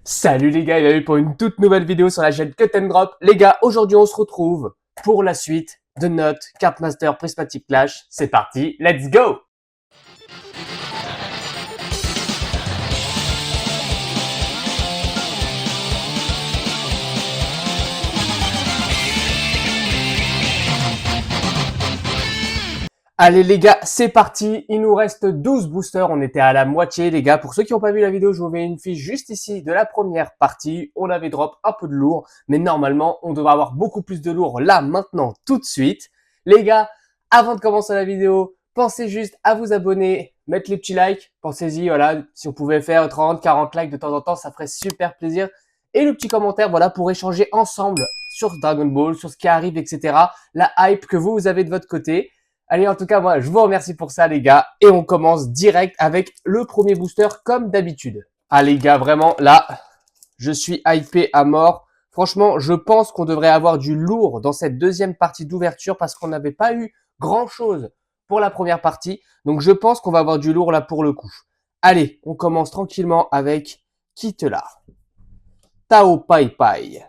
Salut les gars et bienvenue pour une toute nouvelle vidéo sur la chaîne Cut and Drop. Les gars, aujourd'hui on se retrouve pour la suite de notre Card Master Prismatic Clash. C'est parti, let's go! Allez les gars, c'est parti. Il nous reste 12 boosters. On était à la moitié les gars. Pour ceux qui n'ont pas vu la vidéo, je vous mets une fiche juste ici de la première partie. On avait drop un peu de lourd, mais normalement, on devrait avoir beaucoup plus de lourd là, maintenant, tout de suite. Les gars, avant de commencer la vidéo, pensez juste à vous abonner, mettre les petits likes. Pensez-y, voilà, si on pouvait faire 30, 40 likes de temps en temps, ça ferait super plaisir. Et le petit commentaire, voilà, pour échanger ensemble sur Dragon Ball, sur ce qui arrive, etc. La hype que vous avez de votre côté. Allez, en tout cas, moi, je vous remercie pour ça, les gars. Et on commence direct avec le premier booster, comme d'habitude. Ah, les gars, vraiment, là, je suis hypé à mort. Franchement, je pense qu'on devrait avoir du lourd dans cette deuxième partie d'ouverture parce qu'on n'avait pas eu grand-chose pour la première partie. Donc, je pense qu'on va avoir du lourd là pour le coup. Allez, on commence tranquillement avec Kitela, Tao Pai Pai,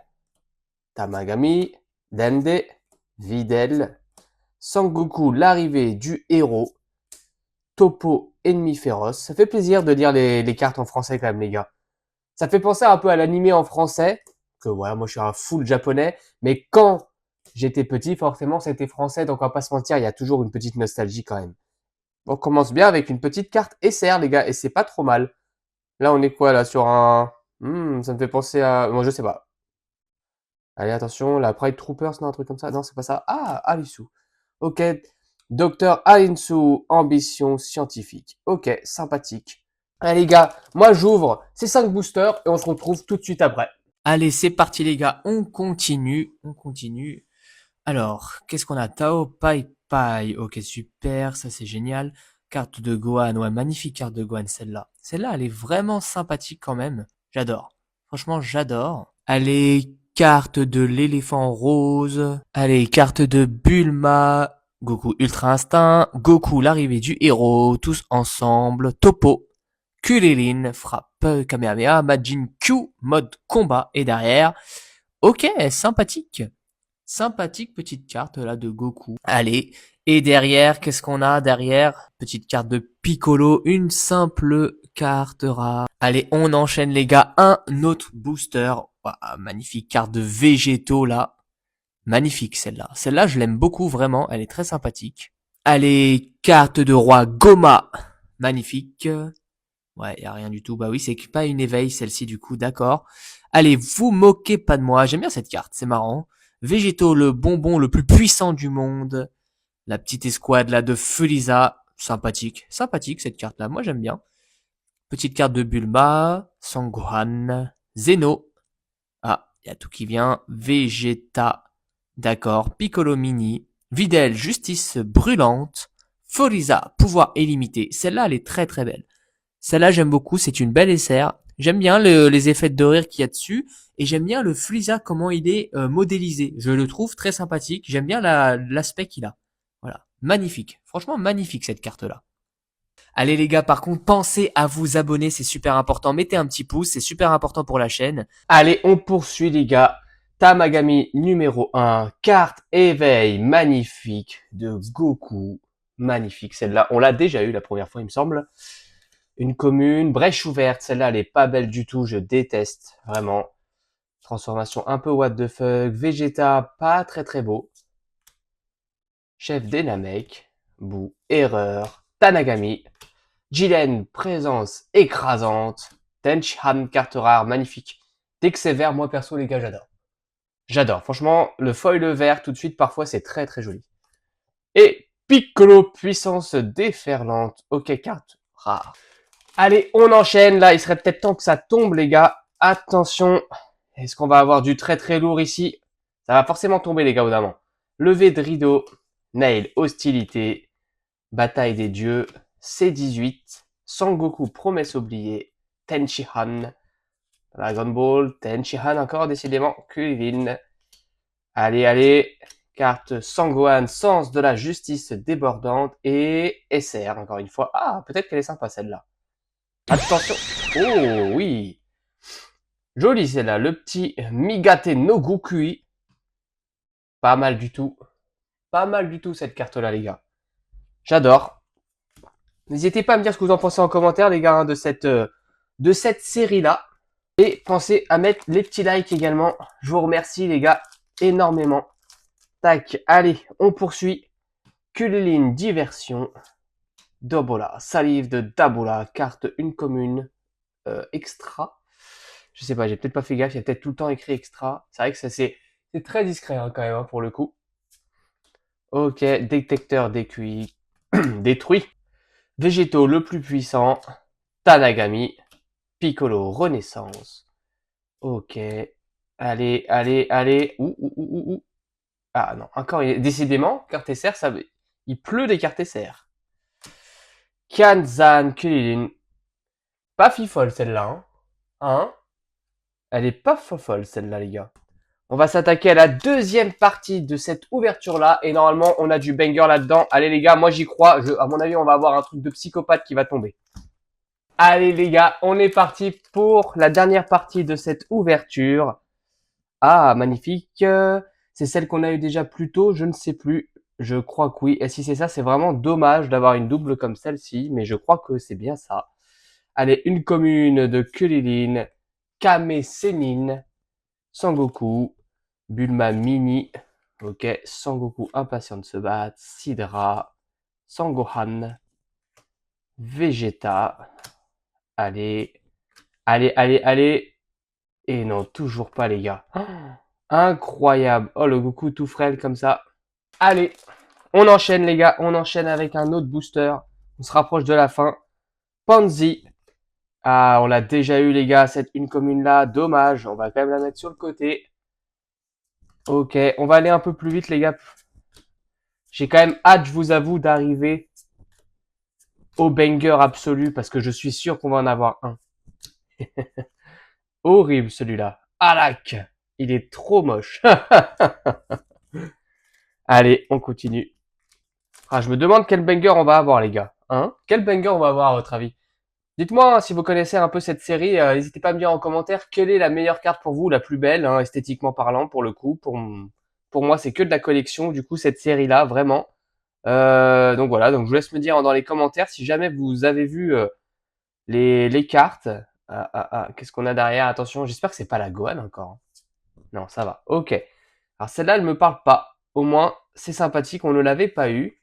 Tamagami, Dende, Videl, Sangoku, l'arrivée du héros, Topo, ennemi féroce. Ça fait plaisir de lire les cartes en français quand même, les gars. Ça fait penser un peu à l'animé en français, que voilà, moi je suis un full japonais, mais quand j'étais petit, forcément c'était français, donc on va pas se mentir, il y a toujours une petite nostalgie quand même. On commence bien avec une petite carte SR, les gars, et c'est pas trop mal. Là, on est quoi, là, sur un... ça me fait penser à... Bon, je sais pas. Allez, attention, la Pride Troopers, non, un truc comme ça. Non, c'est pas ça. Ah, Alisu. Ok. Docteur Alinsu, ambition scientifique. Ok, sympathique. Allez les gars, moi j'ouvre ces 5 boosters et on se retrouve tout de suite après. Allez, c'est parti les gars, on continue. Alors, qu'est-ce qu'on a? Tao Pai Pai. Ok, super, ça c'est génial. Carte de Gohan, ouais, magnifique carte de Gohan celle-là. Celle-là, elle est vraiment sympathique quand même. J'adore. Franchement, j'adore. Allez, carte de l'éléphant rose. Allez, carte de Bulma. Goku Ultra Instinct. Goku l'arrivée du héros. Tous ensemble. Topo. Kulilin. Frappe. Kamehameha. Majin Q. Mode combat. Et derrière. Ok, sympathique. Sympathique petite carte là de Goku. Allez. Et derrière, qu'est-ce qu'on a derrière? Petite carte de Piccolo, une simple carte rare. Allez, on enchaîne les gars, un autre booster. Ouah, magnifique carte de végétaux là. Magnifique celle-là. Celle-là, je l'aime beaucoup vraiment, elle est très sympathique. Allez, carte de roi Goma. Magnifique. Ouais, y a rien du tout. Bah oui, c'est pas une éveil celle-ci du coup, d'accord. Allez, vous moquez pas de moi. J'aime bien cette carte, c'est marrant. Végétaux, le bonbon le plus puissant du monde. La petite escouade là de Felisa. Sympathique. Sympathique cette carte là, moi j'aime bien. Petite carte de Bulma. Sangohan. Zeno. Ah, y a tout qui vient. Vegeta. D'accord. Piccolo Mini. Videl, justice brûlante. Felisa, pouvoir illimité. Celle-là, elle est très très belle. Celle-là, j'aime beaucoup. C'est une belle SR. J'aime bien les effets de rire qu'il y a dessus. Et j'aime bien le Frieza, comment il est modélisé. Je le trouve très sympathique. J'aime bien l'aspect qu'il a. Voilà. Magnifique. Franchement, magnifique cette carte-là. Allez les gars, par contre, pensez à vous abonner. C'est super important. Mettez un petit pouce. C'est super important pour la chaîne. Allez, on poursuit les gars. Tamagami numéro 1. Carte éveil magnifique de Goku. Magnifique celle-là. On l'a déjà eu la première fois, il me semble. Une commune, brèche ouverte, celle-là elle est pas belle du tout, je déteste, vraiment. Transformation un peu what the fuck, Vegeta, pas très très beau. Chef des Namek, Bou, erreur, Tanagami, Jiren, présence écrasante, Tenshinhan, carte rare, magnifique. Dès que c'est vert, moi perso les gars, j'adore. J'adore, franchement, le foil vert tout de suite, parfois c'est très très joli. Et Piccolo, puissance déferlante, ok, carte rare. Allez, on enchaîne. Là, il serait peut-être temps que ça tombe, les gars. Attention. Est-ce qu'on va avoir du très très lourd ici? Ça va forcément tomber, les gars, au moment. Levé de rideau. Nail, hostilité. Bataille des dieux. C18. Sangoku, promesse oubliée. Tenshinhan. Dragon Ball. Tenshinhan encore, décidément. Kulvin. Allez, allez. Carte Sangohan, sens de la justice débordante. Et SR, encore une fois. Ah, peut-être qu'elle est sympa, celle-là. Attention. Oh oui. Joli celle-là, le petit Migate no Gokui. Pas mal du tout. Pas mal du tout cette carte-là, les gars. J'adore. N'hésitez pas à me dire ce que vous en pensez en commentaire, les gars, hein, de cette série-là. Et pensez à mettre les petits likes également. Je vous remercie, les gars, énormément. Tac, allez, on poursuit. Kulilin Diversion. Dobola, salive de Dabola, carte une commune, extra. Je sais pas, j'ai peut-être pas fait gaffe, il y a peut-être tout le temps écrit extra. C'est vrai que ça c'est très discret hein, quand même hein, pour le coup. Ok, détecteur d'écuit détruit. Végétaux le plus puissant, Tanagami, Piccolo Renaissance. Ok, allez, allez, allez. Ouh. Ah non, encore, décidément, carte SR, ça, il pleut des cartes SR. Kanzan Kulilin. Pas fifole celle-là, hein. Hein. Elle est pas folle celle-là, les gars. On va s'attaquer à la deuxième partie de cette ouverture-là. Et normalement, on a du banger là-dedans. Allez, les gars, moi j'y crois. À mon avis, on va avoir un truc de psychopathe qui va tomber. Allez, les gars, on est parti pour la dernière partie de cette ouverture. Ah, magnifique. C'est celle qu'on a eu déjà plus tôt. Je ne sais plus. Je crois que oui. Et si c'est ça, c'est vraiment dommage d'avoir une double comme celle-ci. Mais je crois que c'est bien ça. Allez, une commune de Kulilin, Kame Sennin, Sangoku, Bulma Mini, ok, Sangoku impatient de se battre, Sidra, Sangohan, Vegeta, allez, allez, et non, toujours pas les gars. Oh, incroyable, oh le Goku tout frêle comme ça. Allez, on enchaîne les gars, on enchaîne avec un autre booster, on se rapproche de la fin. Panzi, ah on l'a déjà eu les gars, cette une commune là, dommage, on va quand même la mettre sur le côté. Ok, on va aller un peu plus vite les gars. J'ai quand même hâte, je vous avoue, d'arriver au banger absolu parce que je suis sûr qu'on va en avoir un. Horrible celui-là. Alak, il est trop moche. Allez, on continue. Ah, je me demande quel banger on va avoir les gars. Hein? Quel banger on va avoir à votre avis? Dites-moi hein, si vous connaissez un peu cette série, n'hésitez pas à me dire en commentaire quelle est la meilleure carte pour vous, la plus belle, hein, esthétiquement parlant pour le coup. Pour moi, c'est que de la collection, du coup, cette série-là, vraiment. Donc voilà, donc je vous laisse me dire dans les commentaires si jamais vous avez vu les cartes. Qu'est-ce qu'on a derrière? Attention, j'espère que c'est pas la Gohan encore. Non, ça va. Ok. Alors celle-là, elle me parle pas. Au moins, c'est sympathique, on ne l'avait pas eu.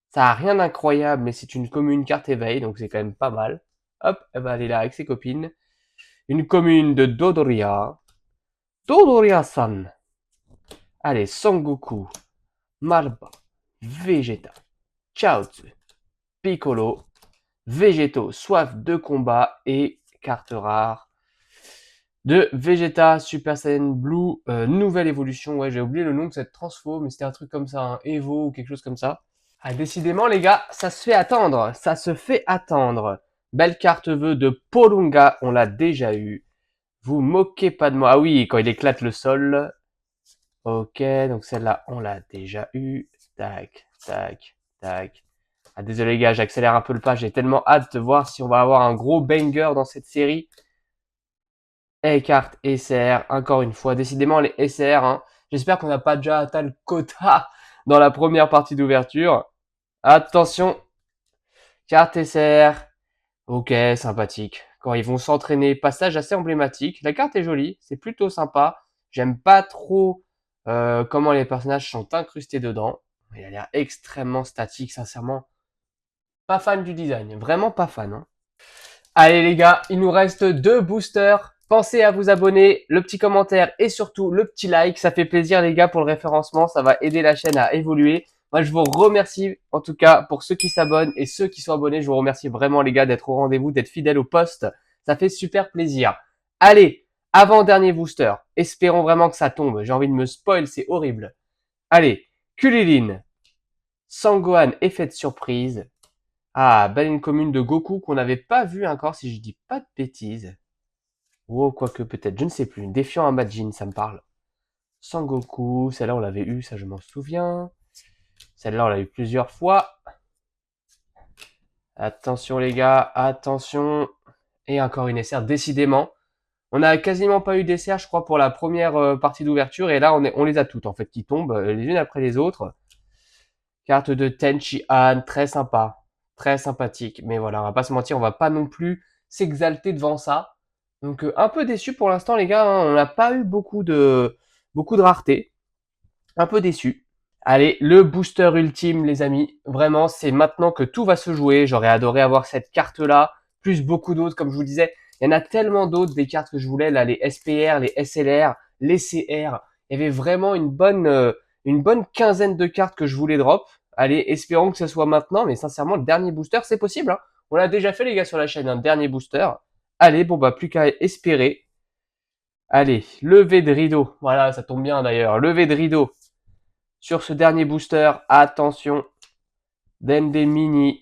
Ça a rien d'incroyable, mais c'est une commune carte éveil, donc c'est quand même pas mal. Hop, elle va aller là avec ses copines. Une commune de Dodoria. Dodoria-san. Allez, Sangoku, Malba, Vegeta, Chaozu, Piccolo, Végétaux, soif de combat et carte rare de Vegeta Super Saiyan Blue, nouvelle évolution. Ouais, j'ai oublié le nom de cette transfo, mais c'était un truc comme ça, un Evo ou quelque chose comme ça. Ah, décidément, les gars, ça se fait attendre. Ça se fait attendre. Belle carte vœu de Porunga, on l'a déjà eu. Vous moquez pas de moi. Ah oui, quand il éclate le sol. Ok, donc celle-là, on l'a déjà eu. Tac, tac, tac. Ah, désolé les gars, j'accélère un peu le pas, j'ai tellement hâte de voir si on va avoir un gros banger dans cette série. Et carte SR, encore une fois, décidément les SR, hein. J'espère qu'on n'a pas déjà atteint le quota dans la première partie d'ouverture. Attention, carte SR, ok, sympathique. Quand ils vont s'entraîner, passage assez emblématique. La carte est jolie, c'est plutôt sympa. J'aime pas trop comment les personnages sont incrustés dedans. Il a l'air extrêmement statique, sincèrement. Pas fan du design, vraiment pas fan. Hein. Allez les gars, il nous reste 2 boosters. Pensez à vous abonner, le petit commentaire et surtout le petit like. Ça fait plaisir les gars pour le référencement, ça va aider la chaîne à évoluer. Moi je vous remercie en tout cas pour ceux qui s'abonnent et ceux qui sont abonnés. Je vous remercie vraiment les gars d'être au rendez-vous, d'être fidèles au poste. Ça fait super plaisir. Allez, avant-dernier booster. Espérons vraiment que ça tombe. J'ai envie de me spoil, c'est horrible. Allez, Kulilin, Sangohan, effet de surprise. Ah, belle commune de Goku qu'on n'avait pas vu encore, si je dis pas de bêtises. Oh, quoique peut-être, je ne sais plus. Défiant à Majin, ça me parle. Sangoku, celle-là on l'avait eu, ça je m'en souviens. Celle-là on l'a eu plusieurs fois. Attention les gars, attention. Et encore une SR, décidément. On a quasiment pas eu d'essai, je crois, pour la première partie d'ouverture. Et là, on les a toutes, en fait, qui tombent les unes après les autres. Carte de Tenchi Han, très sympa. Très sympathique. Mais voilà, on va pas se mentir, on va pas non plus s'exalter devant ça. Donc, un peu déçu pour l'instant, les gars. Hein, on n'a pas eu beaucoup de rareté. Un peu déçu. Allez, le booster ultime, les amis. Vraiment, c'est maintenant que tout va se jouer. J'aurais adoré avoir cette carte-là, plus beaucoup d'autres, comme je vous disais. Il y en a tellement d'autres des cartes que je voulais, là, les SPR, les SLR, les CR. Il y avait vraiment une bonne quinzaine de cartes que je voulais drop. Allez, espérons que ce soit maintenant, mais sincèrement, le dernier booster, c'est possible. Hein. On l'a déjà fait, les gars, sur la chaîne, un dernier booster. Allez, bon, bah, plus qu'à espérer. Allez, levé de rideau. Voilà, ça tombe bien d'ailleurs. Levé de rideau. Sur ce dernier booster, attention, Dende Mini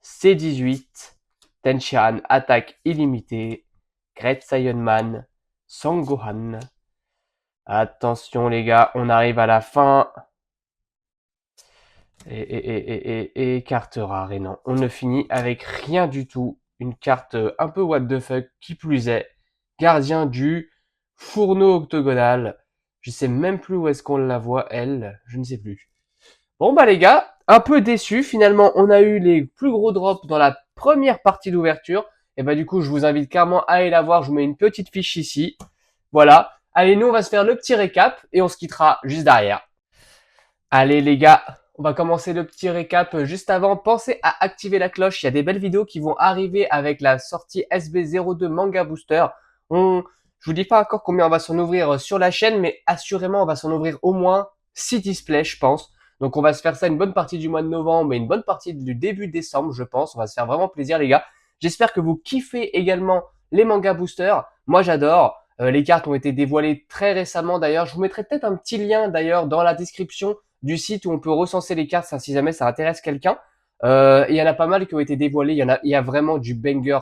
C18, Tenchan, attaque illimitée, Great Saiyan Man, Sangohan. Attention les gars, on arrive à la fin. Et carte rare, et non, on ne finit avec rien du tout. Une carte un peu what the fuck, qui plus est, gardien du fourneau octogonal. Je sais même plus où est-ce qu'on la voit, elle, je ne sais plus. Bon bah les gars, un peu déçu. Finalement, on a eu les plus gros drops dans la première partie d'ouverture. Et bah du coup, je vous invite carrément à aller la voir. Je vous mets une petite fiche ici. Voilà. Allez, nous, on va se faire le petit récap et on se quittera juste derrière. Allez les gars, on va commencer le petit récap juste avant. Pensez à activer la cloche. Il y a des belles vidéos qui vont arriver avec la sortie SB02 Manga Booster. Je vous dis pas encore combien on va s'en ouvrir sur la chaîne, mais assurément, on va s'en ouvrir au moins 6 displays, je pense. Donc on va se faire ça une bonne partie du mois de novembre et une bonne partie du début décembre, je pense. On va se faire vraiment plaisir, les gars. J'espère que vous kiffez également les manga boosters. Moi, j'adore. Les cartes ont été dévoilées très récemment, d'ailleurs. Je vous mettrai peut-être un petit lien, d'ailleurs, dans la description du site où on peut recenser les cartes, si jamais ça intéresse quelqu'un. Il y en a pas mal qui ont été dévoilées. Il y a vraiment du banger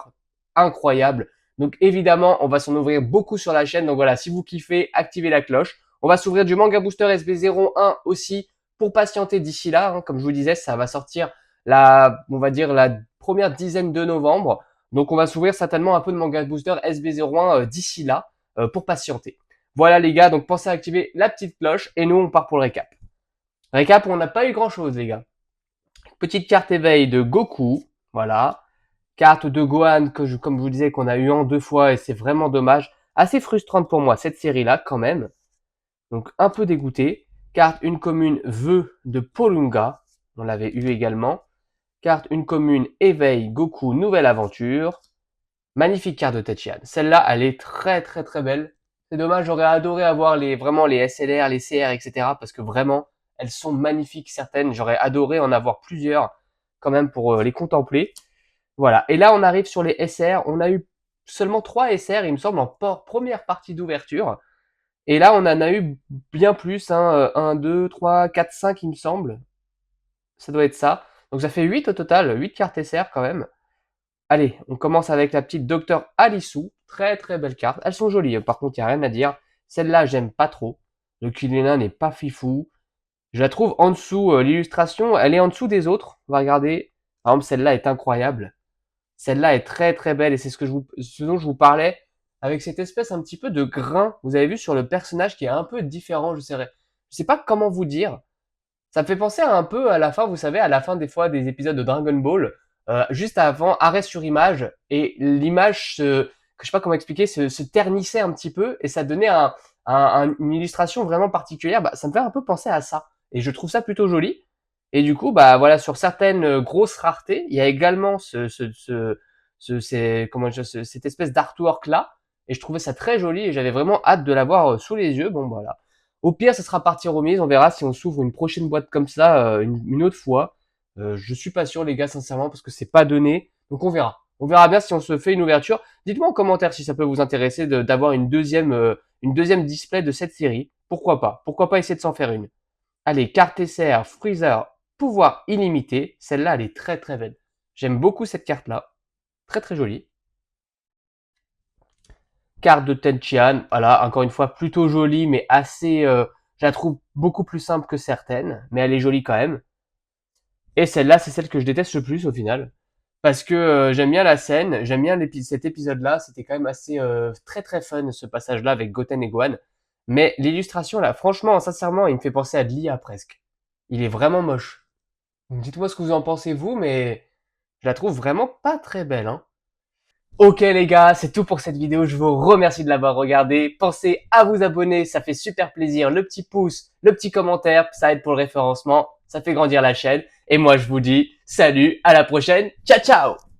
incroyable. Donc évidemment, on va s'en ouvrir beaucoup sur la chaîne. Donc voilà, si vous kiffez, activez la cloche. On va s'ouvrir du Manga Booster SB01 aussi pour patienter d'ici là. Hein. Comme je vous disais, ça va sortir on va dire la première dizaine de novembre. Donc on va s'ouvrir certainement un peu de Manga Booster SB01 d'ici là pour patienter. Voilà les gars, donc pensez à activer la petite cloche et nous on part pour le récap. Récap, on n'a pas eu grand chose les gars. Petite carte éveil de Goku, voilà. Carte de Gohan que comme je vous disais qu'on a eu en 2 fois et c'est vraiment dommage. Assez frustrante pour moi cette série là quand même. Donc un peu dégoûté. Carte une commune vœu de Polunga, on l'avait eu également. Carte une commune éveil Goku nouvelle aventure. Magnifique carte de Tetian. Celle-là, elle est très très très belle. C'est dommage, j'aurais adoré avoir vraiment les SLR, les CR, etc. Parce que vraiment, elles sont magnifiques certaines. J'aurais adoré en avoir plusieurs quand même pour les contempler. Voilà. Et là, on arrive sur les SR. On a eu seulement 3 SR, il me semble, en première partie d'ouverture. Et là, on en a eu bien plus. Hein, 1, 2, 3, 4, 5, il me semble. Ça doit être ça. Donc ça fait 8 au total. 8 cartes SR quand même. Allez, on commence avec la petite Docteur Alissou. Très très belle carte. Elles sont jolies, par contre, il n'y a rien à dire. Celle-là, j'aime pas trop. Le Kilena n'est pas fifou. Je la trouve en dessous, l'illustration, elle est en dessous des autres. On va regarder. Par exemple, celle-là est incroyable. Celle-là est très très belle et c'est ce dont je vous parlais. Avec cette espèce un petit peu de grain, vous avez vu sur le personnage qui est un peu différent, je sais pas comment vous dire. Ça me fait penser un peu à la fin, vous savez, à la fin des fois des épisodes de Dragon Ball, juste avant, arrêt sur image, et l'image, que je sais pas comment expliquer, se ternissait un petit peu, et ça donnait une illustration vraiment particulière. Bah, ça me fait un peu penser à ça, et je trouve ça plutôt joli. Et du coup, bah voilà, sur certaines grosses raretés, il y a également cette espèce d'artwork là, et je trouvais ça très joli, et j'avais vraiment hâte de l'avoir sous les yeux. Bon voilà. Au pire, ça sera partie remise. On verra si on s'ouvre une prochaine boîte comme ça une autre fois. Je suis pas sûr, les gars, sincèrement, parce que c'est pas donné. Donc on verra. On verra bien si on se fait une ouverture. Dites-moi en commentaire si ça peut vous intéresser d'avoir une deuxième display de cette série. Pourquoi pas? Pourquoi pas essayer de s'en faire une? Allez, carte SR, Freezer, pouvoir illimité. Celle-là, elle est très très belle. J'aime beaucoup cette carte-là. Très très jolie. Carte de Tenchian, voilà, encore une fois, plutôt jolie, mais assez, je la trouve beaucoup plus simple que certaines, mais elle est jolie quand même. Et celle-là, c'est celle que je déteste le plus au final. parce que j'aime bien la scène, j'aime bien cet épisode-là. C'était quand même assez très très fun ce passage-là avec Goten et Gohan. Mais l'illustration là, franchement, sincèrement, il me fait penser à de l'IA presque. Il est vraiment moche. Donc dites-moi ce que vous en pensez vous, mais je la trouve vraiment pas très belle, hein. Ok les gars, c'est tout pour cette vidéo. Je vous remercie de l'avoir regardé. Pensez à vous abonner, ça fait super plaisir. Le petit pouce, le petit commentaire, ça aide pour le référencement, ça fait grandir la chaîne. Et moi je vous dis salut, à la prochaine. Ciao ciao.